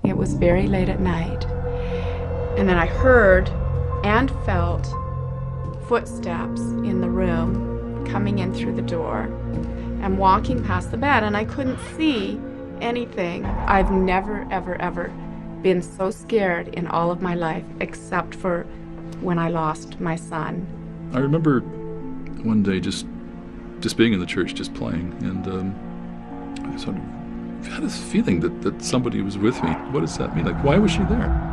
It was very late at night, and then I heard and felt footsteps in the room coming in through the door and walking past the bed, and I couldn't see anything. I've never, ever, ever been so scared in all of my life, except for when I lost my son. I remember one day just being in the church, just playing, and I sort of had this feeling that somebody was with me. What does that mean? Like, why was she there?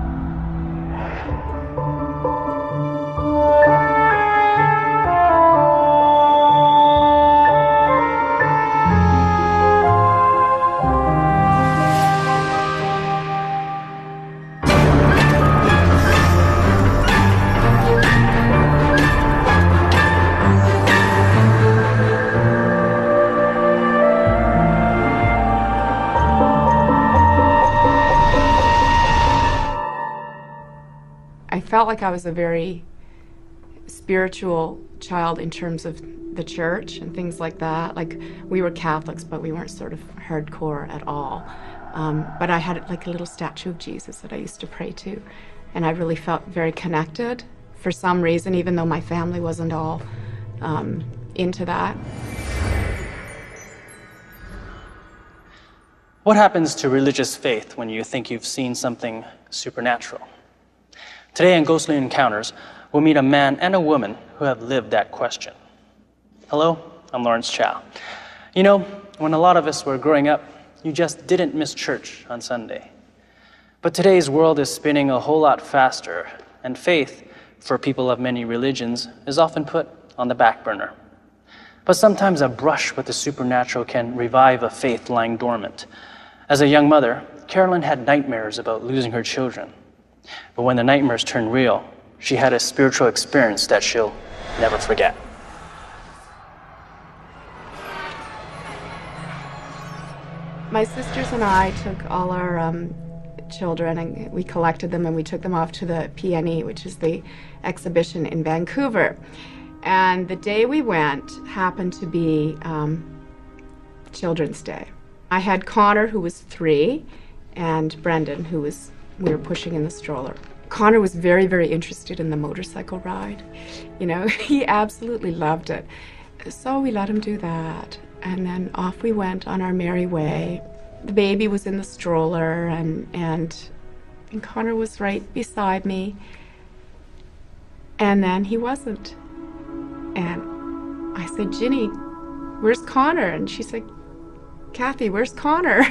I felt like I was a very spiritual child in terms of the church and things like that. Like, we were Catholics, but we weren't sort of hardcore at all. But I had like a little statue of Jesus that I used to pray to, and I really felt very connected for some reason, even though my family wasn't all into that. What happens to religious faith when you think you've seen something supernatural? Today in Ghostly Encounters, we'll meet a man and a woman who have lived that question. Hello, I'm Lawrence Chow. You know, when a lot of us were growing up, you just didn't miss church on Sunday. But today's world is spinning a whole lot faster, and faith, for people of many religions, is often put on the back burner. But sometimes a brush with the supernatural can revive a faith lying dormant. As a young mother, Carolyn had nightmares about losing her children. But when the nightmares turned real, she had a spiritual experience that she'll never forget. My sisters and I took all our children and we collected them and we took them off to the PNE, which is the exhibition in Vancouver. And the day we went happened to be Children's Day. I had Connor, who was 3, and Brendan, we were pushing in the stroller. Connor was very, very interested in the motorcycle ride. You know, he absolutely loved it. So we let him do that. And then off we went on our merry way. The baby was in the stroller and Connor was right beside me. And then he wasn't. And I said, Ginny, where's Connor? And she said, Kathy, where's Connor?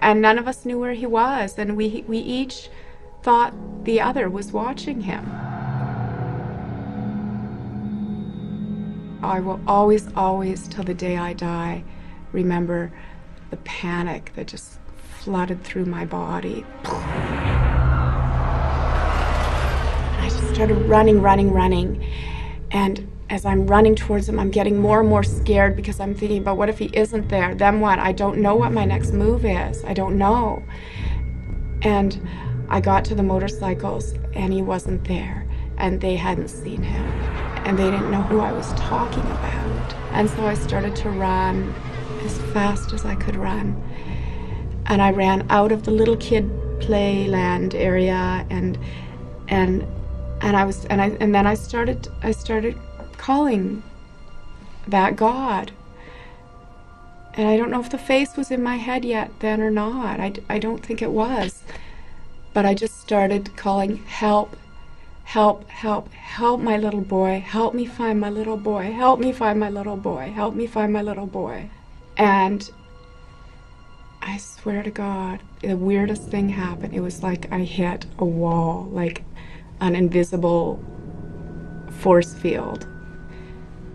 And none of us knew where he was, and we each thought the other was watching him. I will always, always, till the day I die, remember the panic that just flooded through my body. And I just started running. And as I'm running towards him, I'm getting more and more scared because I'm thinking, but what if he isn't there? Then what? I don't know what my next move is. I don't know. And I got to the motorcycles and he wasn't there and they hadn't seen him and they didn't know who I was talking about. And so I started to run as fast as I could run. And I ran out of the little kid playland area and then I started calling that God. And I don't know if the face was in my head yet then or not. I don't think it was. But I just started calling, help, help, help, help my little boy, help me find my little boy, help me find my little boy, help me find my little boy. And I swear to God, the weirdest thing happened. It was like I hit a wall, like an invisible force field.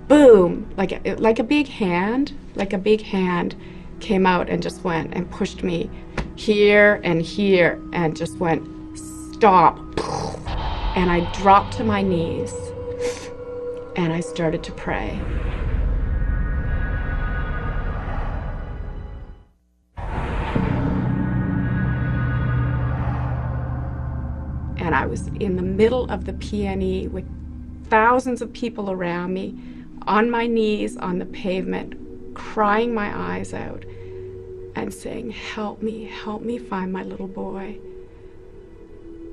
Boom! Like a big hand came out and just went and pushed me here and just went, stop. And I dropped to my knees and I started to pray. And I was in the middle of the PNE with thousands of people around me, on my knees on the pavement, crying my eyes out. and saying, help me find my little boy.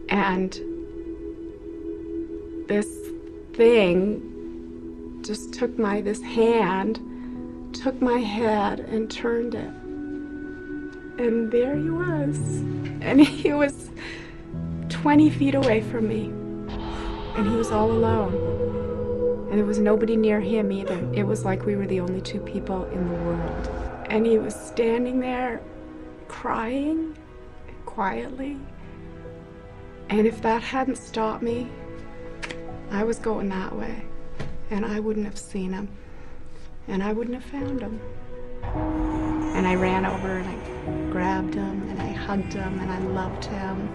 And this thing just took this hand, took my head and turned it. And there he was. And he was 20 feet away from me. And he was all alone. And there was nobody near him either. It was like we were the only two people in the world. And he was standing there crying quietly. And if that hadn't stopped me, I was going that way. And I wouldn't have seen him. And I wouldn't have found him. And I ran over and I grabbed him and I hugged him and I loved him.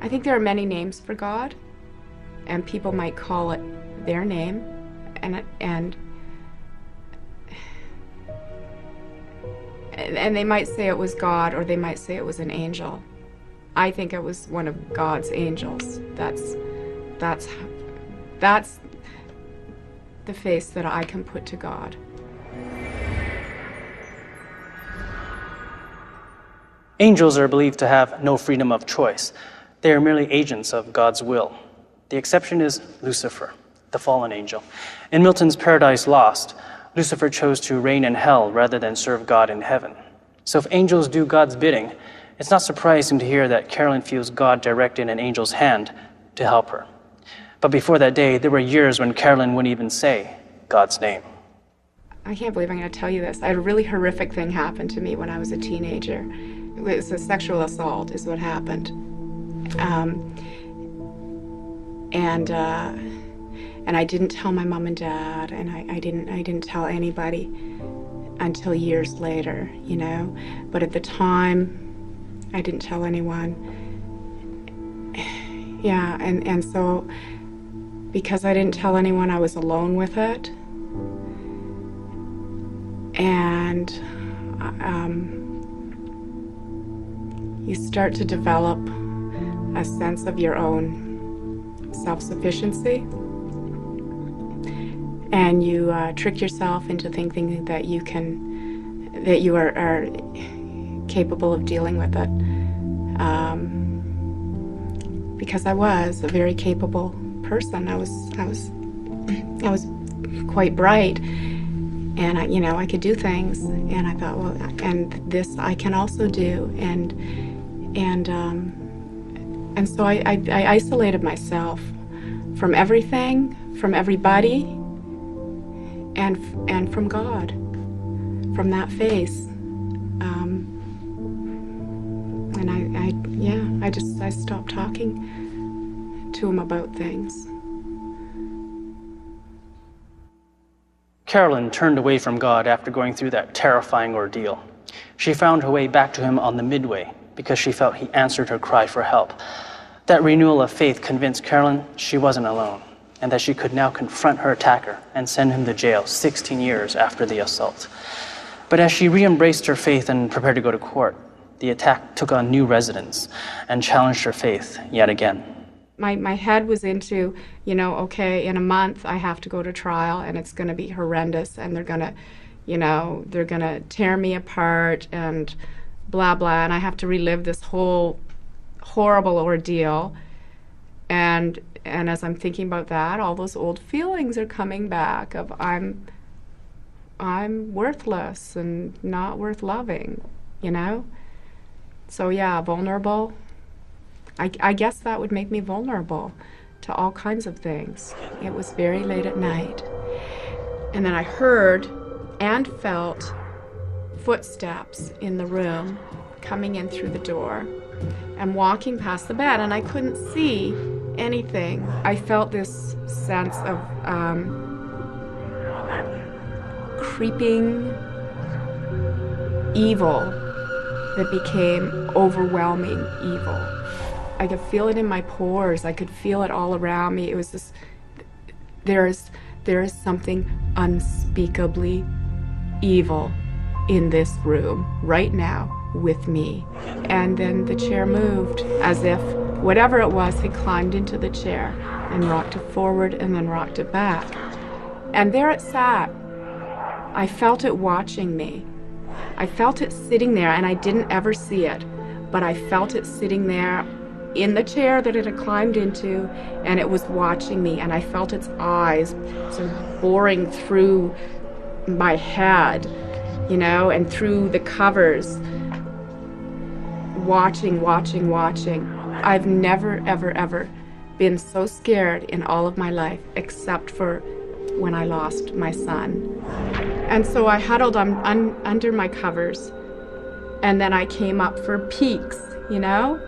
I think there are many names for God, and people might call it their name, and they might say it was God, or they might say it was an angel. I think it was one of God's angels. That's the face that I can put to God. Angels are believed to have no freedom of choice. They are merely agents of God's will. The exception is Lucifer, the fallen angel. In Milton's Paradise Lost, Lucifer chose to reign in hell rather than serve God in heaven. So if angels do God's bidding, it's not surprising to hear that Carolyn feels God directed an angel's hand to help her. But before that day, there were years when Carolyn wouldn't even say God's name. I can't believe I'm going to tell you this. I had a really horrific thing happen to me when I was a teenager. It was a sexual assault is what happened. And I didn't tell my mom and dad, and I didn't tell anybody until years later, you know. But at the time, I didn't tell anyone. Yeah, and so because I didn't tell anyone, I was alone with it. And you start to develop a sense of your own self-sufficiency. And you trick yourself into thinking that you are capable of dealing with it. Because I was a very capable person. I was quite bright, and I could do things. And I thought, well, and this I can also do. And so I isolated myself from everything, from everybody, and from God, from that face. And I stopped talking to him about things. Carolyn turned away from God after going through that terrifying ordeal. She found her way back to him on the midway because she felt he answered her cry for help. That renewal of faith convinced Carolyn she wasn't alone, and that she could now confront her attacker and send him to jail 16 years after the assault. But as she re-embraced her faith and prepared to go to court, the attack took on new resonance and challenged her faith yet again. My head was into, okay, in a month I have to go to trial and it's going to be horrendous and they're going to tear me apart and blah, blah, and I have to relive this whole horrible ordeal. And as I'm thinking about that, all those old feelings are coming back of I'm worthless and not worth loving, So yeah, vulnerable. I guess that would make me vulnerable to all kinds of things. It was very late at night. And then I heard and felt footsteps in the room coming in through the door and walking past the bed, and I couldn't see anything. I felt this sense of creeping evil that became overwhelming evil. I could feel it in my pores. I could feel it all around me. It was this, there is something unspeakably evil in this room right now with me. And then the chair moved as if whatever it was, he climbed into the chair and rocked it forward and then rocked it back. And there it sat. I felt it watching me. I felt it sitting there, and I didn't ever see it, but I felt it sitting there in the chair that it had climbed into, and it was watching me, and I felt its eyes sort of boring through my head, you know, and through the covers, watching. I've never, ever been so scared in all of my life, except for when I lost my son. And so I huddled under my covers, and then I came up for peeks, you know?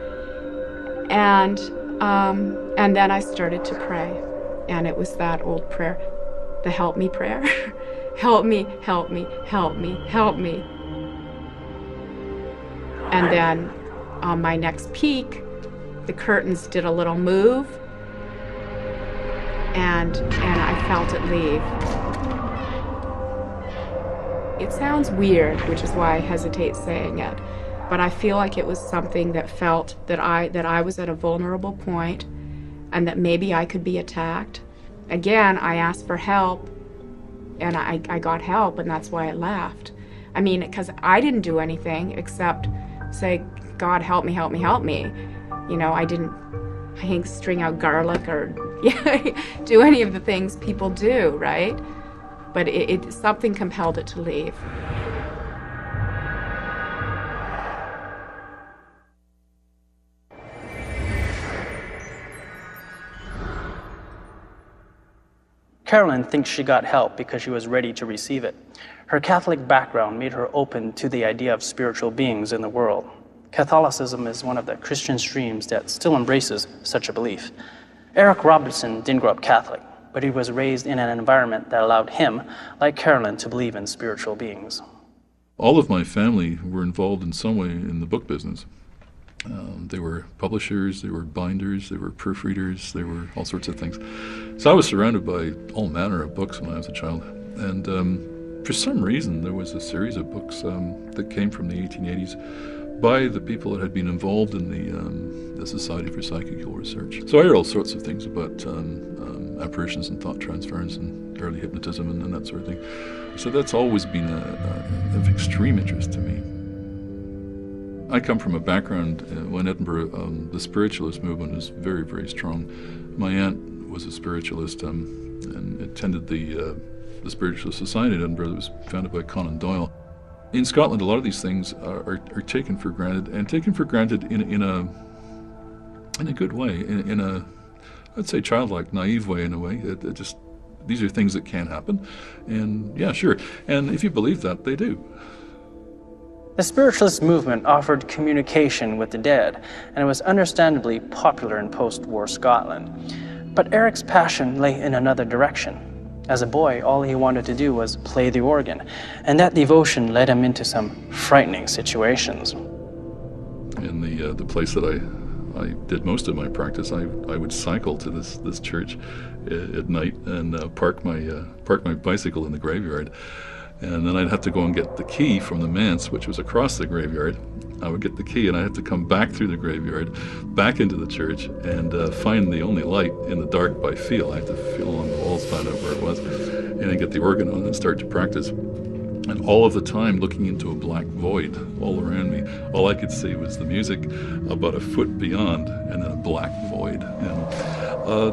And then I started to pray, and it was that old prayer, the help me prayer. Help me, help me, help me, help me. And then on my next peek, the curtains did a little move, and I felt it leave. It sounds weird, which is why I hesitate saying it, but I feel like it was something that felt that I was at a vulnerable point and that maybe I could be attacked. Again, I asked for help, and I got help, and that's why I left. I mean, because I didn't do anything except say, God, help me, help me, help me. You know, I didn't string out garlic or do any of the things people do, right? But something compelled it to leave. Carolyn thinks she got help because she was ready to receive it. Her Catholic background made her open to the idea of spiritual beings in the world. Catholicism is one of the Christian streams that still embraces such a belief. Eric Robertson didn't grow up Catholic, but he was raised in an environment that allowed him, like Carolyn, to believe in spiritual beings. All of my family were involved in some way in the book business. They were publishers, they were binders, they were proofreaders, they were all sorts of things. So I was surrounded by all manner of books when I was a child. And for some reason, there was a series of books that came from the 1880s by the people that had been involved in the Society for Psychical Research. So I heard all sorts of things about apparitions and thought transference and early hypnotism and that sort of thing. So that's always been of extreme interest to me. I come from a background in Edinburgh, the spiritualist movement is very, very strong. My aunt was a spiritualist and attended the Spiritualist Society in Edinburgh that was founded by Conan Doyle. In Scotland, a lot of these things are taken for granted, and taken for granted in a good way, in a, I'd say, childlike, naive way in a way. It just, these are things that can happen, and yeah, sure. And if you believe that, they do. The spiritualist movement offered communication with the dead, and it was understandably popular in post-war Scotland. But Eric's passion lay in another direction. As a boy, all he wanted to do was play the organ, and that devotion led him into some frightening situations. In the place that I did most of my practice, I would cycle to this church at night and park my bicycle in the graveyard. And then I'd have to go and get the key from the manse, which was across the graveyard. I would get the key, and I'd have to come back through the graveyard, back into the church, and find the only light in the dark by feel. I had to feel along the walls, find out where it was, and then get the organ on and start to practice. And all of the time looking into a black void all around me. All I could see was the music about a foot beyond, and then a black void. And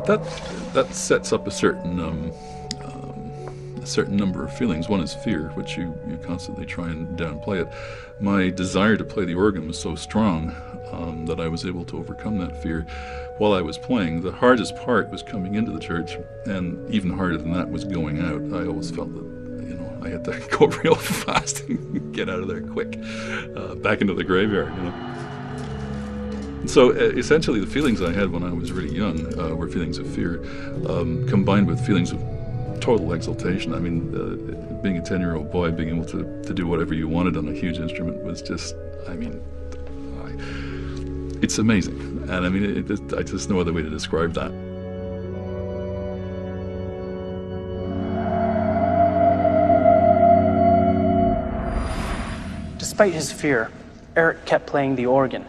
that sets up a certain number of feelings. One is fear, which you constantly try and downplay it. My desire to play the organ was so strong that I was able to overcome that fear while I was playing. The hardest part was coming into the church, and even harder than that was going out. I always felt that I had to go real fast and get out of there quick, back into the graveyard. So essentially the feelings I had when I was really young were feelings of fear, combined with feelings of total exaltation. I mean, being a 10-year-old boy, being able to do whatever you wanted on a huge instrument was just, I mean, it's amazing. And I mean, I just no other way to describe that. Despite his fear, Eric kept playing the organ.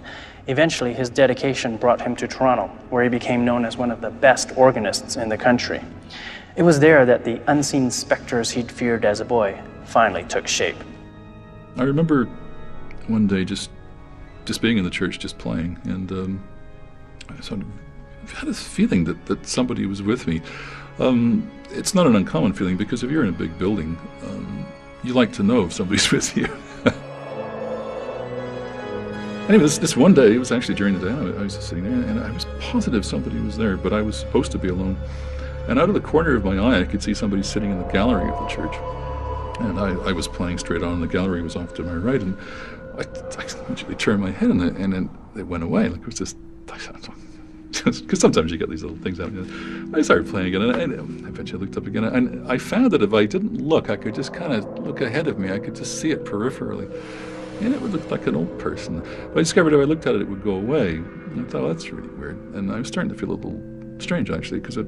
Eventually, his dedication brought him to Toronto, where he became known as one of the best organists in the country. It was there that the unseen specters he'd feared as a boy finally took shape. I remember one day just being in the church, just playing, and I sort of had this feeling that somebody was with me. It's not an uncommon feeling, because if you're in a big building, you like to know if somebody's with you. Anyway, this one day, it was actually during the day, I was just sitting there, and I was positive somebody was there, but I was supposed to be alone. And out of the corner of my eye, I could see somebody sitting in the gallery of the church. And I was playing straight on, and the gallery was off to my right, and I eventually turned my head, and then it went away. Like, it was just, because sometimes you get these little things happening. I started playing again, and I eventually looked up again, and I found that if I didn't look, I could just kind of look ahead of me. I could just see it peripherally. And it would look like an old person. But I discovered if I looked at it, it would go away. And I thought, that's really weird. And I was starting to feel a little strange, actually, because I'm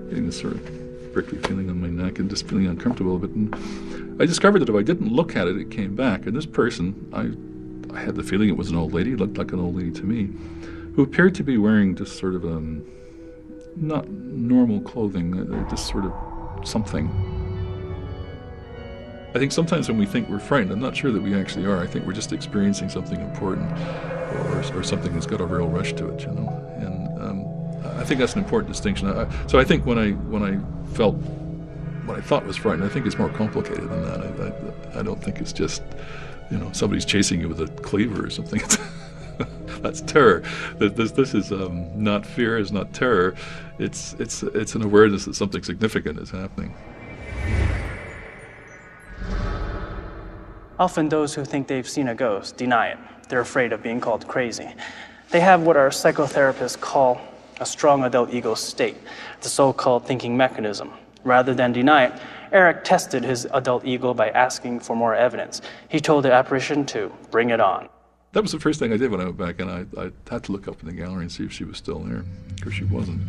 getting this sort of prickly feeling on my neck and just feeling uncomfortable a bit. And I discovered that if I didn't look at it, it came back. And this person, I had the feeling it was an old lady. It looked like an old lady to me, who appeared to be wearing just sort of not normal clothing, just sort of something. I think sometimes when we think we're frightened, I'm not sure that we actually are. I think we're just experiencing something important, or something that's got a real rush to it, you know. And I think that's an important distinction. So I think when I felt what I thought was frightened, I think it's more complicated than that. I don't think it's just, you know, somebody's chasing you with a cleaver or something. That's terror. This is not fear. It's not terror. It's an awareness that something significant is happening. Often those who think they've seen a ghost deny it. They're afraid of being called crazy. They have what our psychotherapists call a strong adult ego state, the so-called thinking mechanism. Rather than deny it, Eric tested his adult ego by asking for more evidence. He told the apparition to bring it on. That was the first thing I did when I went back, and I had to look up in the gallery and see if she was still there, because she wasn't.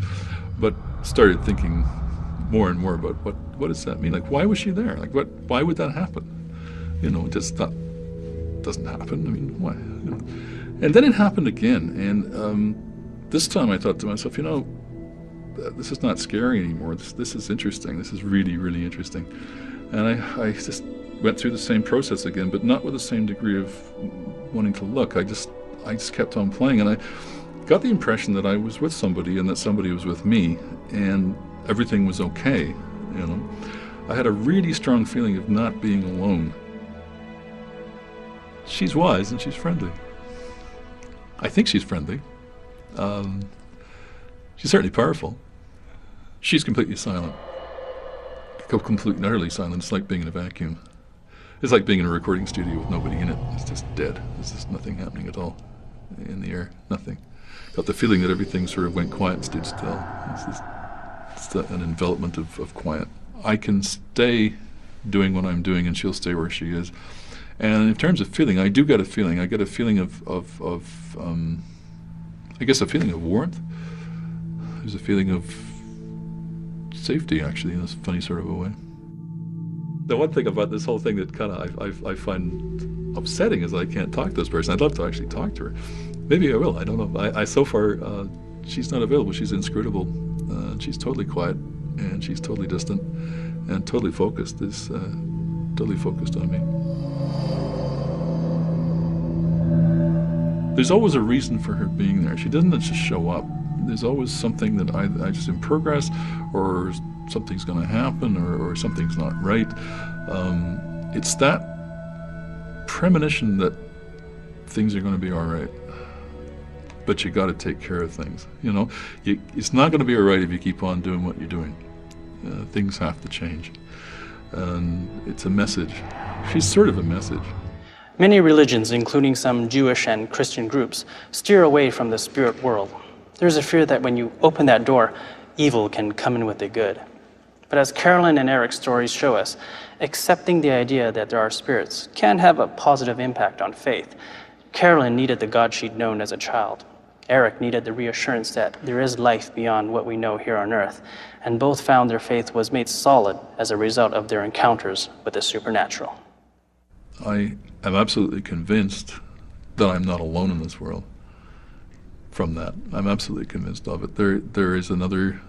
But started thinking more and more about what does that mean? Like, why was she there? Like, why would that happen? You know, just that doesn't happen. I mean, why? You know? And then it happened again, and this time I thought to myself, you know, this is not scary anymore. This is interesting. This is really, really interesting. And I just went through the same process again, but not with the same degree of wanting to look. I just kept on playing, and I got the impression that I was with somebody and that somebody was with me, and everything was okay, you know. I had a really strong feeling of not being alone. She's wise and she's friendly. I think she's friendly. She's certainly powerful. She's completely silent. Completely and utterly silent. It's like being in a vacuum. It's like being in a recording studio with nobody in it. It's just dead. There's just nothing happening at all in the air. Nothing. Got the feeling that everything sort of went quiet and stood still. It's an envelopment of quiet. I can stay doing what I'm doing and she'll stay where she is. And in terms of feeling, I do get a feeling. I get a feeling of I guess a feeling of warmth. There's a feeling of safety, actually, in a funny sort of a way. The one thing about this whole thing that kind of I find upsetting is I can't talk to this person. I'd love to actually talk to her. Maybe I will. I don't know. I so far, she's not available. She's inscrutable. She's totally quiet, and she's totally distant, and totally focused. Totally focused on me. There's always a reason for her being there. She doesn't just show up. There's always something that I just in progress, or something's going to happen, or something's not right. It's that premonition that things are going to be all right. But you got to take care of things. You know, it's not going to be all right if you keep on doing what you're doing. Things have to change. And it's a message. She's sort of a message. Many religions, including some Jewish and Christian groups, steer away from the spirit world. There's a fear that when you open that door, evil can come in with the good. But as Carolyn and Eric's stories show us, accepting the idea that there are spirits can have a positive impact on faith. Carolyn needed the God she'd known as a child. Eric needed the reassurance that there is life beyond what we know here on earth, and both found their faith was made solid as a result of their encounters with the supernatural. I am absolutely convinced that I'm not alone in this world. from that. I'm absolutely convinced of it. There is another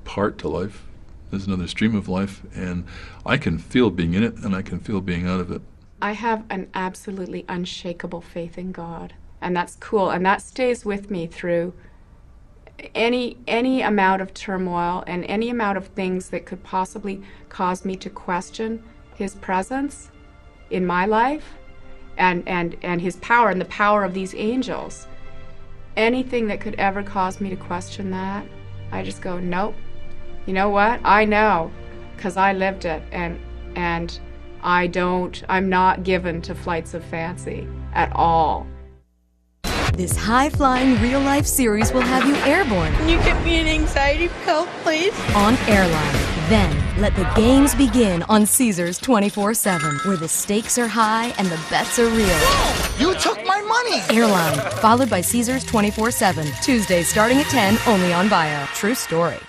part to life. There's another stream of life, and I can feel being in it, and I can feel being out of it. I have an absolutely unshakable faith in God, and that's cool, and that stays with me through any amount of turmoil and any amount of things that could possibly cause me to question His presence in my life and His power and the power of these angels. Anything that could ever cause me to question that, I just go, nope. You know what? I know, because I lived it, and I'm not given to flights of fancy at all. This high-flying real-life series will have you airborne. Can you get me an anxiety pill, please? On Airline. Then, let the games begin on Caesars 24/7, where the stakes are high and the bets are real. You took my money! Airline, followed by Caesars 24/7, Tuesdays starting at 10, only on Bio. True story.